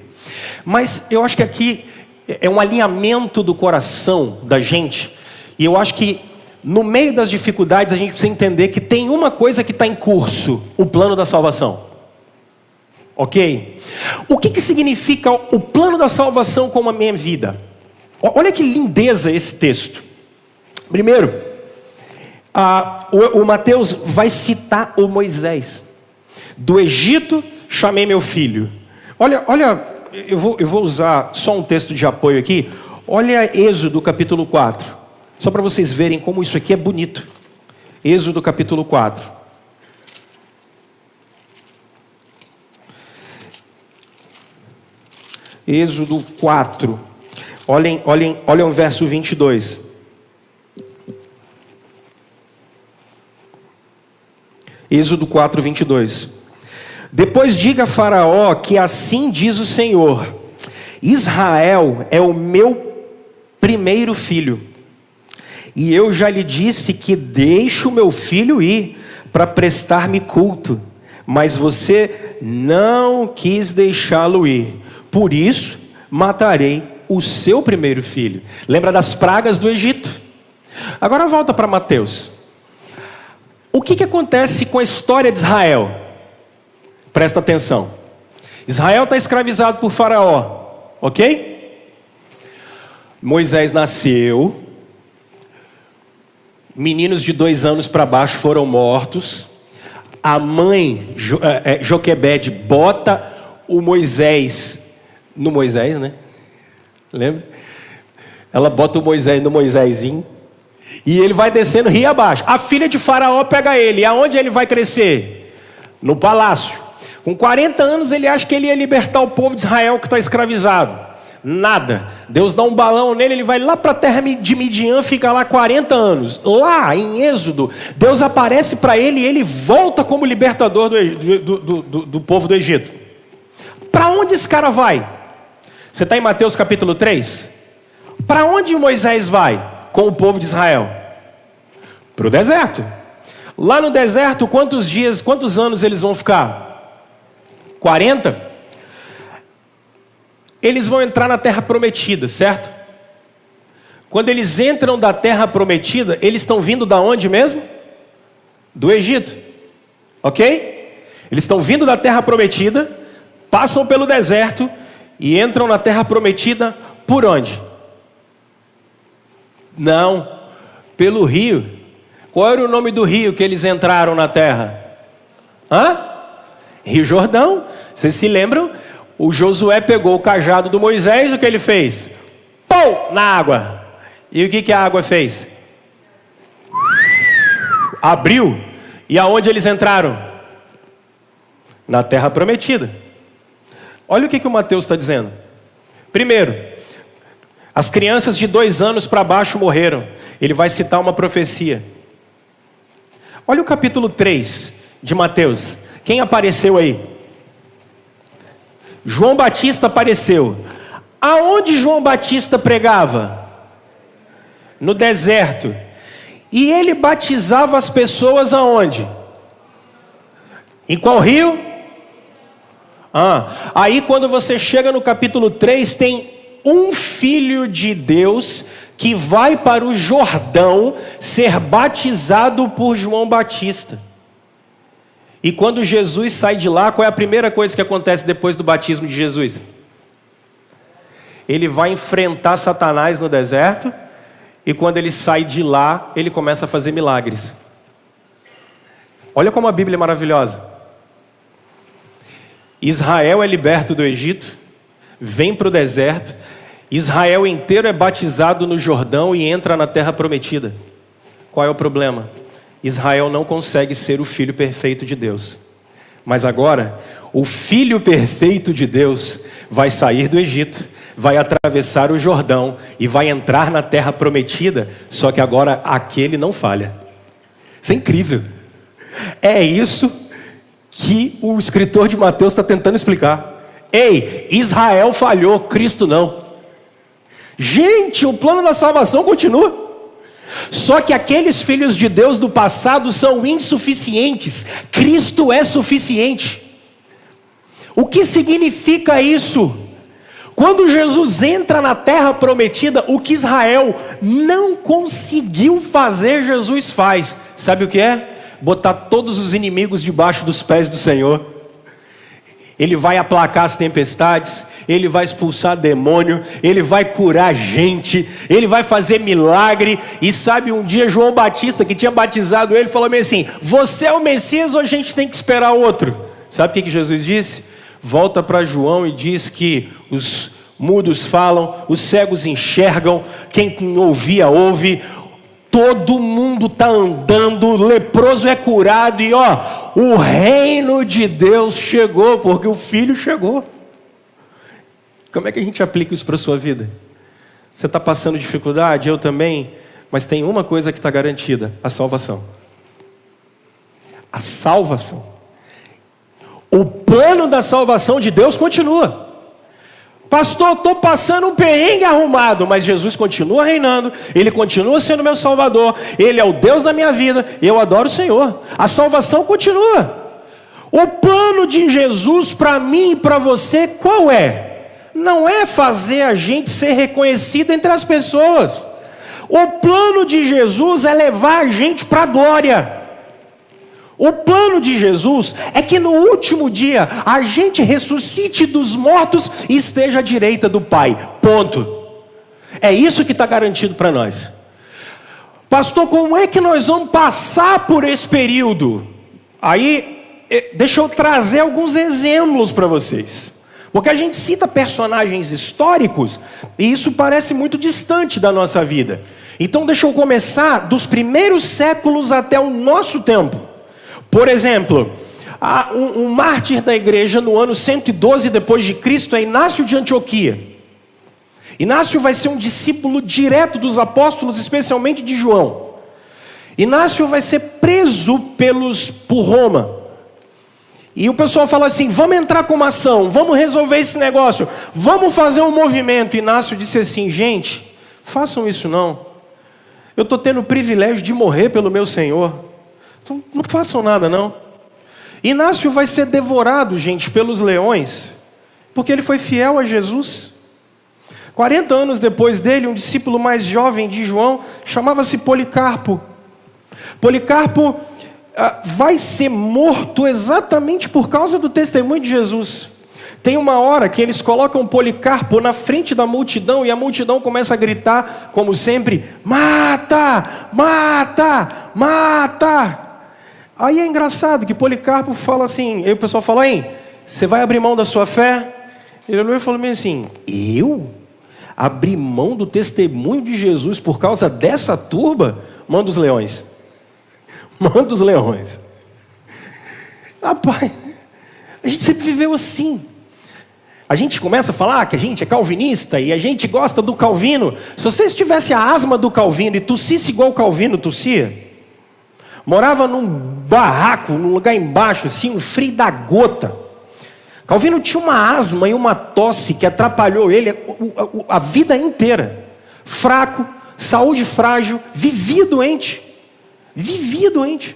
Mas eu acho que aqui é um alinhamento do coração da gente. E eu acho que no meio das dificuldades a gente precisa entender que tem uma coisa que está em curso: o plano da salvação. Ok? O que significa o plano da salvação com a minha vida? Olha que lindeza esse texto. Primeiro, o Mateus vai citar o Moisés. Do Egito chamei meu filho. Olha, eu vou usar só um texto de apoio aqui. Olha Êxodo capítulo 4. Só para vocês verem como isso aqui é bonito. Êxodo capítulo 4. Êxodo 4. Olhem o verso 22. Êxodo 4, 22. Depois diga a Faraó que assim diz o Senhor: Israel é o meu primeiro filho. E eu já lhe disse que deixe o meu filho ir, para prestar-me culto, mas você não quis deixá-lo ir. Por isso, matarei o seu primeiro filho. Lembra das pragas do Egito? Agora volta para Mateus. O que acontece com a história de Israel? Presta atenção. Israel está escravizado por Faraó, ok? Moisés nasceu. Meninos de 2 anos para baixo foram mortos. A mãe, Joquebede, bota o Moisés no Moisés, né? Lembra? Ela bota o Moisés no Moisésinho. E ele vai descendo rio abaixo. A filha de Faraó pega ele. E aonde ele vai crescer? No palácio. Com 40 anos ele acha que ele ia libertar o povo de Israel que está escravizado. Nada. Deus dá um balão nele, ele vai lá para a terra de Midian, fica lá 40 anos. Lá em Êxodo, Deus aparece para ele e ele volta como libertador do povo do Egito. Para onde esse cara vai? Você está em Mateus capítulo 3? Para onde Moisés vai com o povo de Israel? Para o deserto. Lá no deserto, quantos anos eles vão ficar? 40? Eles vão entrar na terra prometida, certo? Quando eles entram da terra prometida, eles estão vindo da onde mesmo? Do Egito, ok? Eles estão vindo da terra prometida, passam pelo deserto e entram na terra prometida por onde? Não, pelo rio. Qual era o nome do rio que eles entraram na terra? Rio Jordão. Vocês se lembram? O Josué pegou o cajado do Moisés, o que ele fez? Pum! Na água. E o que a água fez? Abriu. E aonde eles entraram? Na terra prometida. Olha o que o Mateus está dizendo. Primeiro, as crianças de 2 anos para baixo morreram. Ele vai citar uma profecia. Olha o capítulo 3 de Mateus. Quem apareceu aí? João Batista apareceu. Aonde João Batista pregava? No deserto. E ele batizava as pessoas aonde? Em qual rio? Aí quando você chega no capítulo 3, tem um filho de Deus que vai para o Jordão ser batizado por João Batista. E quando Jesus sai de lá, qual é a primeira coisa que acontece depois do batismo de Jesus? Ele vai enfrentar Satanás no deserto, e quando ele sai de lá, ele começa a fazer milagres. Olha como a Bíblia é maravilhosa. Israel é liberto do Egito, vem para o deserto, Israel inteiro é batizado no Jordão e entra na terra prometida. Qual é o problema? Israel não consegue ser o filho perfeito de Deus. Mas agora, o filho perfeito de Deus vai sair do Egito, vai atravessar o Jordão e vai entrar na terra prometida, só que agora aquele não falha. Isso é incrível. É isso que o escritor de Mateus está tentando explicar. Ei, Israel falhou, Cristo não. Gente, o plano da salvação continua. Só que aqueles filhos de Deus do passado são insuficientes. Cristo é suficiente. O que significa isso? Quando Jesus entra na terra prometida, o que Israel não conseguiu fazer, Jesus faz. Sabe o que é? Botar todos os inimigos debaixo dos pés do Senhor. Ele vai aplacar as tempestades, ele vai expulsar demônio, ele vai curar gente, ele vai fazer milagre. E sabe, um dia João Batista, que tinha batizado ele, falou assim: você é o Messias ou a gente tem que esperar outro? Sabe o que Jesus disse? Volta para João e diz que os mudos falam, os cegos enxergam, quem ouvia ouve, todo mundo está andando, o leproso é curado e o reino de Deus chegou, porque o Filho chegou. Como é que a gente aplica isso para a sua vida? Você está passando dificuldade? Eu também. Mas tem uma coisa que está garantida: a salvação. A salvação. O plano da salvação de Deus continua. Pastor, estou passando um perrengue arrumado, mas Jesus continua reinando, Ele continua sendo meu Salvador, Ele é o Deus da minha vida, eu adoro o Senhor. A salvação continua. O plano de Jesus para mim e para você, qual é? Não é fazer a gente ser reconhecido entre as pessoas. O plano de Jesus é levar a gente para a glória. O plano de Jesus é que no último dia a gente ressuscite dos mortos e esteja à direita do Pai. Ponto. É isso que está garantido para nós. Pastor, como é que nós vamos passar por esse período? Aí, deixa eu trazer alguns exemplos para vocês. Porque a gente cita personagens históricos e isso parece muito distante da nossa vida. Então deixa eu começar dos primeiros séculos até o nosso tempo. Por exemplo, um mártir da igreja no ano 112 depois de Cristo é Inácio de Antioquia. Inácio vai ser um discípulo direto dos apóstolos, especialmente de João. Inácio vai ser preso por Roma. E o pessoal fala assim, vamos entrar com uma ação, vamos resolver esse negócio, vamos fazer um movimento. Inácio disse assim, gente, façam isso não. Eu estou tendo o privilégio de morrer pelo meu Senhor. Então, não façam nada não. Inácio vai ser devorado, gente, pelos leões, porque ele foi fiel a Jesus. 40 anos depois dele, um discípulo mais jovem de João, chamava-se Policarpo. Policarpo vai ser morto exatamente por causa do testemunho de Jesus. Tem uma hora que eles colocam Policarpo na frente da multidão e a multidão começa a gritar, como sempre, mata, mata, mata. Aí é engraçado que Policarpo fala assim, aí o pessoal fala, hein, você vai abrir mão da sua fé? Ele olhou e falou assim, eu? Abrir mão do testemunho de Jesus por causa dessa turba? Manda os leões. Manda os leões. Rapaz, a gente sempre viveu assim. A gente começa a falar que a gente é calvinista e a gente gosta do Calvino. Se vocês tivessem a asma do Calvino e tossisse igual o Calvino tossia, morava num barraco, num lugar embaixo, assim, um frio da gota. Calvino tinha uma asma e uma tosse que atrapalhou ele a vida inteira. Fraco, saúde frágil, vivia doente. Vivia doente.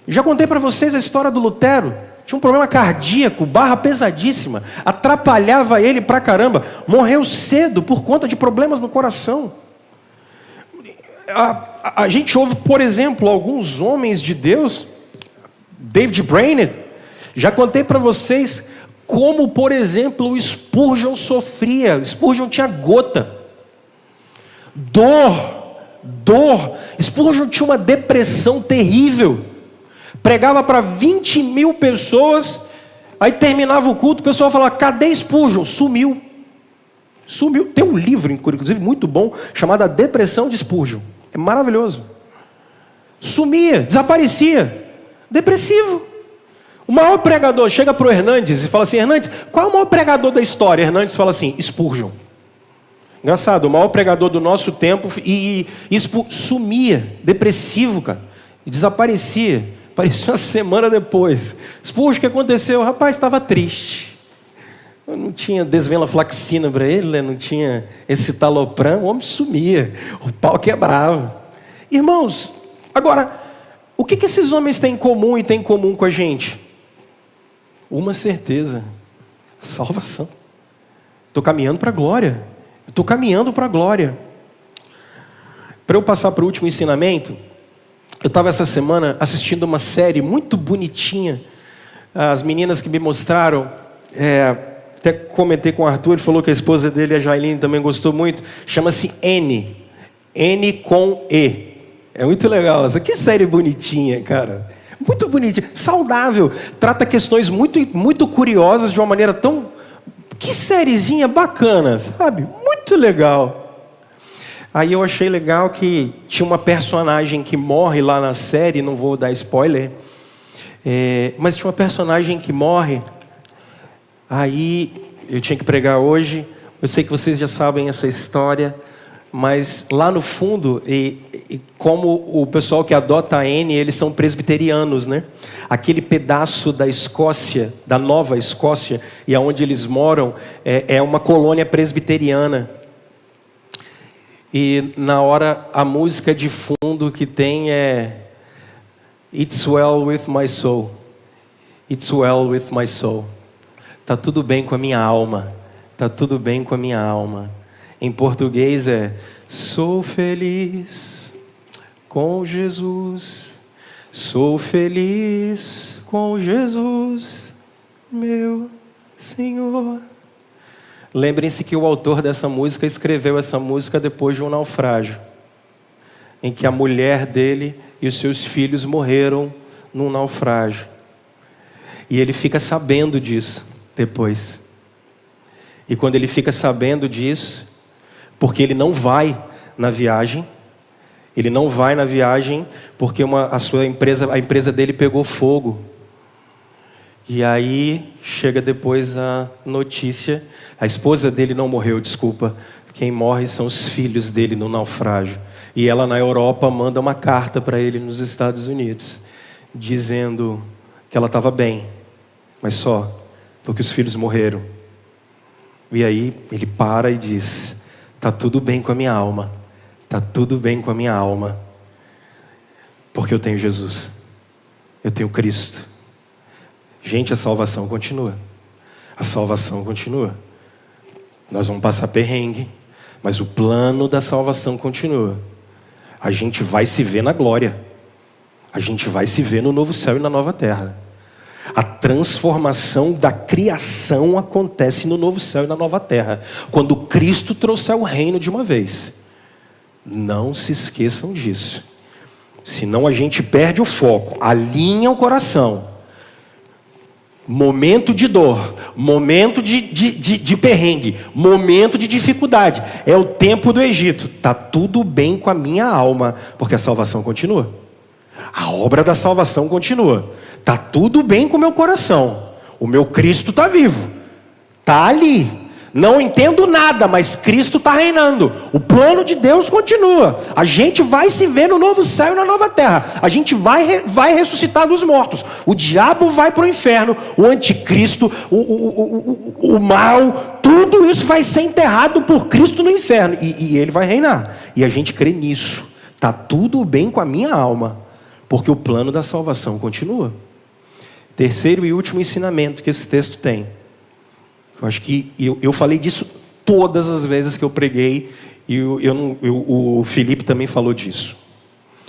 Já contei para vocês a história do Lutero. Tinha um problema cardíaco, barra pesadíssima. Atrapalhava ele pra caramba. Morreu cedo por conta de problemas no coração. A gente ouve, por exemplo, alguns homens de Deus. David Brainerd. Já contei para vocês como, por exemplo, o Spurgeon sofria. Spurgeon tinha gota. Dor. Spurgeon tinha uma depressão terrível. Pregava para 20 mil pessoas. Aí terminava o culto, o pessoal falava, cadê Spurgeon? Sumiu. Tem um livro, inclusive, muito bom, chamado A Depressão de Spurgeon. É maravilhoso. Sumia, desaparecia. Depressivo. O maior pregador chega para o Hernandes e fala assim, Hernandes, qual é o maior pregador da história? Hernandes fala assim, Spurgeon. Engraçado, o maior pregador do nosso tempo sumia, depressivo, cara. E desaparecia. Apareceu uma semana depois. Spurgeon, o que aconteceu? O rapaz estava triste. Eu não tinha desvenlafaxina para ele, né? Não tinha esse talopram, o homem sumia. O pau quebrava. Irmãos, agora, o que esses homens têm em comum e têm em comum com a gente? Uma certeza. A salvação. Estou caminhando para a glória. Estou caminhando para a glória. Para eu passar para o último ensinamento, eu estava essa semana assistindo uma série muito bonitinha. As meninas que me mostraram, até comentei com o Arthur, ele falou que a esposa dele, a Jailine, também gostou muito. Chama-se N. N com E. É muito legal. Que série bonitinha, cara. Muito bonitinha. Saudável. Trata questões muito, muito curiosas de uma maneira tão... Que sériezinha bacana, sabe? Muito legal. Aí eu achei legal que tinha uma personagem que morre lá na série, não vou dar spoiler, mas tinha uma personagem que morre. Aí eu tinha que pregar hoje, eu sei que vocês já sabem essa história, mas lá no fundo, E como o pessoal que adota a N, eles são presbiterianos, né? Aquele pedaço da Escócia, da Nova Escócia, e aonde eles moram, é uma colônia presbiteriana. E na hora, a música de fundo que tem é It's well with my soul. It's well with my soul. Tá tudo bem com a minha alma. Tá tudo bem com a minha alma. Em português é sou feliz com Jesus. Sou feliz com Jesus, meu Senhor. Lembrem-se que o autor dessa música escreveu essa música depois de um naufrágio, em que a mulher dele e os seus filhos morreram num naufrágio. E ele fica sabendo disso depois. E quando ele fica sabendo disso, porque ele não vai na viagem, porque a empresa dele pegou fogo. E aí chega depois a notícia, a esposa dele não morreu, desculpa. Quem morre são os filhos dele no naufrágio. E ela na Europa manda uma carta para ele nos Estados Unidos, dizendo que ela estava bem, mas só porque os filhos morreram. E aí ele para e diz, tá tudo bem com a minha alma. Tá tudo bem com a minha alma. Porque eu tenho Jesus. Eu tenho Cristo. Gente, a salvação continua. A salvação continua. Nós vamos passar perrengue, mas o plano da salvação continua. A gente vai se ver na glória. A gente vai se ver no novo céu e na nova terra. A transformação da criação acontece no novo céu e na nova terra, quando Cristo trouxer o reino de uma vez. Não se esqueçam disso. Senão a gente perde o foco, alinha o coração. Momento de dor, momento de perrengue, momento de dificuldade. É o tempo do Egito. Está tudo bem com a minha alma, porque a salvação continua. A obra da salvação continua. Está tudo bem com o meu coração. O meu Cristo está vivo. Está ali. Não entendo nada, mas Cristo está reinando. O plano de Deus continua. A gente vai se ver no novo céu e na nova terra. A gente vai ressuscitar dos mortos. O diabo vai para o inferno. O anticristo, o mal, tudo isso vai ser enterrado por Cristo no inferno. E ele vai reinar. E a gente crê nisso. Está tudo bem com a minha alma, porque o plano da salvação continua. Terceiro e último ensinamento que esse texto tem. Eu acho que eu falei disso todas as vezes que eu preguei, e o Felipe também falou disso.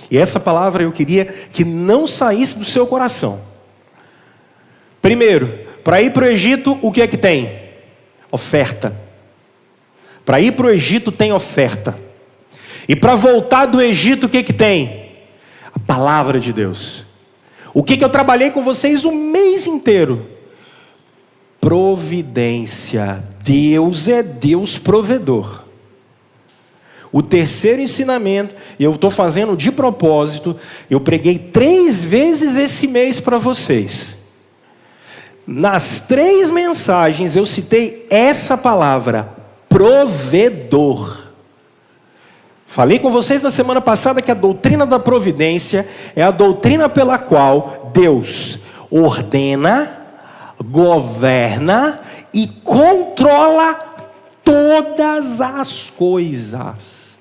E essa palavra eu queria que não saísse do seu coração. Primeiro, para ir para o Egito, o que é que tem? Oferta. Para ir para o Egito tem oferta. E para voltar do Egito, o que é que tem? A palavra de Deus. O que eu trabalhei com vocês o mês inteiro? Providência. Deus é Deus provedor. O terceiro ensinamento, eu estou fazendo de propósito, eu preguei 3 vezes esse mês para vocês. Nas 3 mensagens eu citei essa palavra, provedor. Falei com vocês na semana passada que a doutrina da providência é a doutrina pela qual Deus ordena, governa e controla todas as coisas.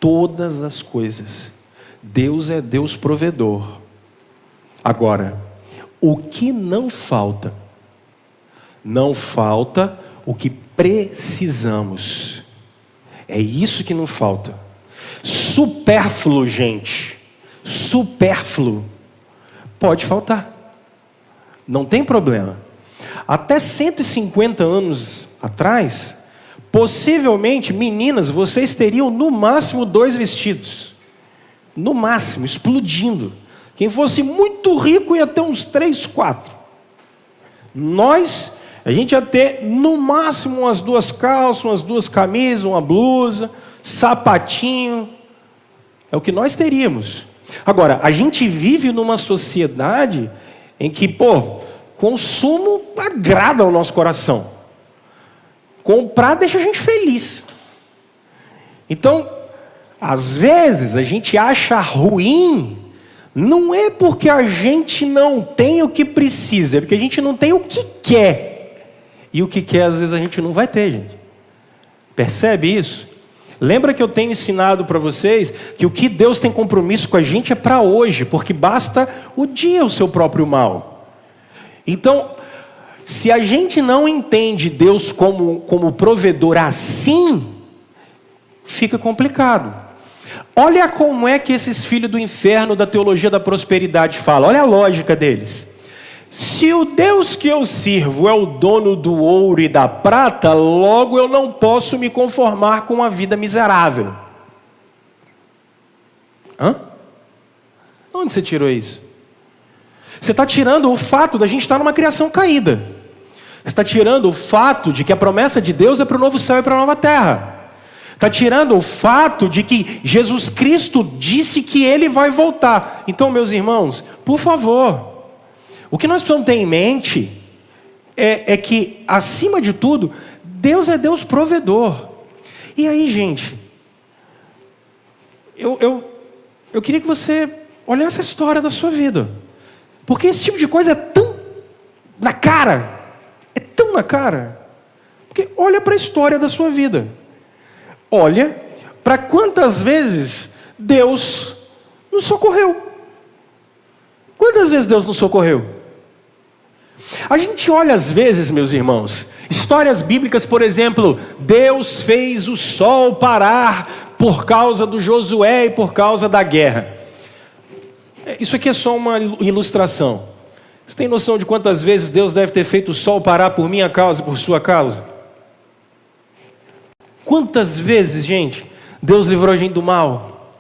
Todas as coisas. Deus é Deus provedor. Agora, o que não falta? Não falta o que precisamos. É isso que não falta. Supérfluo, gente. Supérfluo. Pode faltar. Não tem problema. Até 150 anos atrás, possivelmente, meninas, vocês teriam no máximo 2 vestidos. No máximo, explodindo. Quem fosse muito rico ia ter uns 3, 4. A gente ia ter no máximo umas 2 calças, umas 2 camisas, uma blusa, sapatinho. É o que nós teríamos. Agora, a gente vive numa sociedade em que, consumo agrada ao nosso coração. Comprar deixa a gente feliz. Então, Às vezes a gente acha ruim, não é porque a gente não tem o que precisa, é porque a gente não tem o que quer. E o que quer às vezes a gente não vai ter, gente. Percebe isso? Lembra que eu tenho ensinado para vocês que o que Deus tem compromisso com a gente é para hoje, porque basta o dia o seu próprio mal. Então, se a gente não entende Deus como provedor assim, fica complicado. Olha como é que esses filhos do inferno da teologia da prosperidade falam. Olha a lógica deles. Se o Deus que eu sirvo é o dono do ouro e da prata, logo eu não posso me conformar com uma vida miserável. Hã? Onde você tirou isso? Você está tirando o fato da gente estar numa criação caída. Você está tirando o fato de que a promessa de Deus é para o novo céu e para a nova terra. Está tirando o fato de que Jesus Cristo disse que Ele vai voltar. Então, meus irmãos, por favor, o que nós precisamos ter em mente é que, acima de tudo, Deus é Deus provedor. E aí, gente, eu queria que você olhasse a história da sua vida. Porque esse tipo de coisa é tão na cara. É tão na cara. Porque olha para a história da sua vida. Olha para quantas vezes Deus nos socorreu. Quantas vezes Deus nos socorreu? A gente olha às vezes, meus irmãos, histórias bíblicas, por exemplo, Deus fez o sol parar por causa do Josué e por causa da guerra. Isso aqui é só uma ilustração. Você tem noção de quantas vezes Deus deve ter feito o sol parar por minha causa e por sua causa? Quantas vezes, gente, Deus livrou a gente do mal?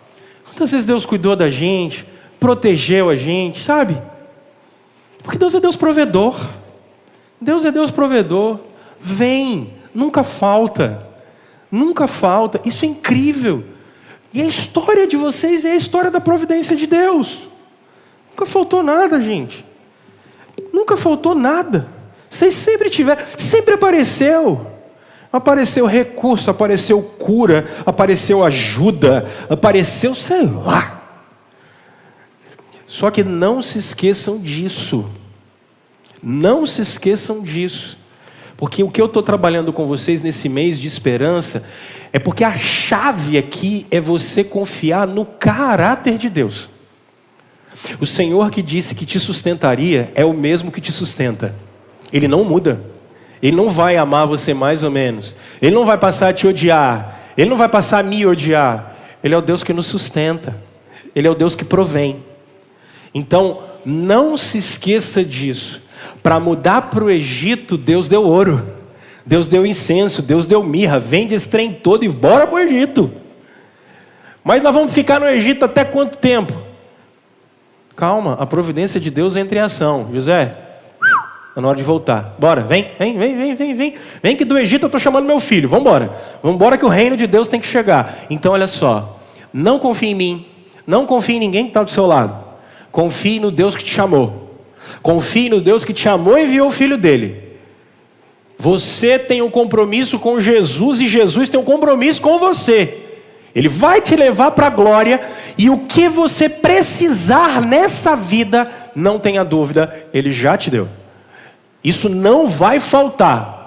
Quantas vezes Deus cuidou da gente, protegeu a gente, sabe? Porque Deus é Deus provedor. Deus é Deus provedor. Vem, nunca falta. Nunca falta. Isso é incrível. E a história de vocês é a história da providência de Deus. Nunca faltou nada, gente. Nunca faltou nada. Vocês sempre tiveram, sempre apareceu. Apareceu recurso, apareceu cura, apareceu ajuda, apareceu sei lá. Só que não se esqueçam disso. Não se esqueçam disso. Porque o que eu estou trabalhando com vocês nesse mês de esperança é porque a chave aqui é você confiar no caráter de Deus. O Senhor que disse que te sustentaria é o mesmo que te sustenta. Ele não muda. Ele não vai amar você mais ou menos. Ele não vai passar a te odiar. Ele não vai passar a me odiar. Ele é o Deus que nos sustenta. Ele é o Deus que provém. Então, não se esqueça disso. Para mudar para o Egito, Deus deu ouro. Deus deu incenso, Deus deu mirra. Vende esse trem todo e bora para o Egito. Mas nós vamos ficar no Egito até quanto tempo? Calma, a providência de Deus entra em ação. José, é na hora de voltar. Bora, vem. Vem que do Egito eu estou chamando meu filho. Vamos embora que o reino de Deus tem que chegar. Então olha só, não confie em mim. Não confie em ninguém que está do seu lado. Confie no Deus que te chamou. Confie no Deus que te amou e enviou o Filho dele. Você tem um compromisso com Jesus e Jesus tem um compromisso com você. Ele vai te levar para a glória e o que você precisar nessa vida, não tenha dúvida, Ele já te deu. Isso não vai faltar.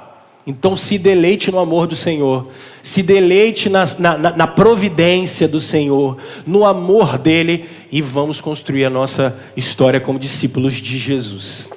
Então se deleite no amor do Senhor. Se deleite na providência do Senhor, no amor dEle, e vamos construir a nossa história como discípulos de Jesus.